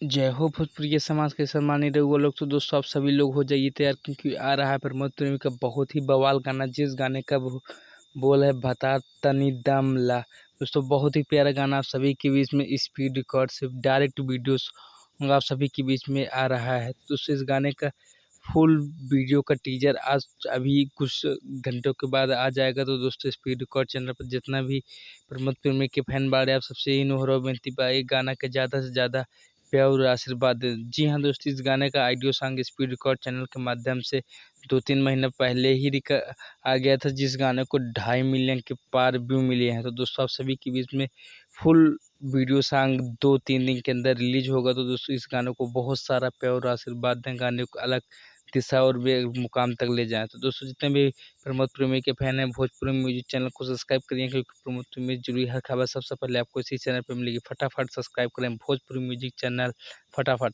जय हो भोजपुरी समाज के सम्मानित रउआ लोग। तो दोस्तों आप सभी लोग हो जाइए तैयार, क्योंकि आ रहा है प्रमोद प्रेमी का बहुत ही बवाल गाना, जिस गाने का बोल है बता तनी दम ला। दोस्तों बहुत ही प्यारा गाना आप सभी के बीच में स्पीड रिकॉर्ड से डायरेक्ट वीडियोस आप सभी के बीच में आ रहा है। दोस्तों इस गाने का फुल वीडियो का टीजर आज अभी कुछ घंटों के बाद आ जाएगा। तो दोस्तों स्पीड रिकॉर्ड चैनल पर जितना भी प्रमोद प्रेमी के फैन बाड़े, आप सबसे इन हो विनती बा एक गाना के ज़्यादा से ज़्यादा प्यार और आशीर्वाद दें। जी हाँ दोस्तों, इस गाने का audio song speed record channel के माध्यम से 2-3 महीने पहले ही आ गया था, जिस गाने को 2.5 मिलियन के पार व्यू मिले हैं। तो दोस्तों आप सभी के बीच में फुल वीडियो सॉन्ग 2-3 दिन के अंदर रिलीज होगा। तो दोस्तों इस गाने को बहुत सारा प्यार और आशीर्वाद दें, गाने को अलग दिशा और मुकाम तक ले जाएं। तो दोस्तों जितने भी प्रमोद प्रेमी के फैन हैं, भोजपुरी म्यूजिक चैनल को सब्सक्राइब करिए, क्योंकि प्रमोद प्रेमी जुड़ी हर खबर सबसे पहले आपको इसी चैनल पर मिलेगी। फटाफट सब्सक्राइब करें भोजपुरी म्यूजिक चैनल, फटाफट।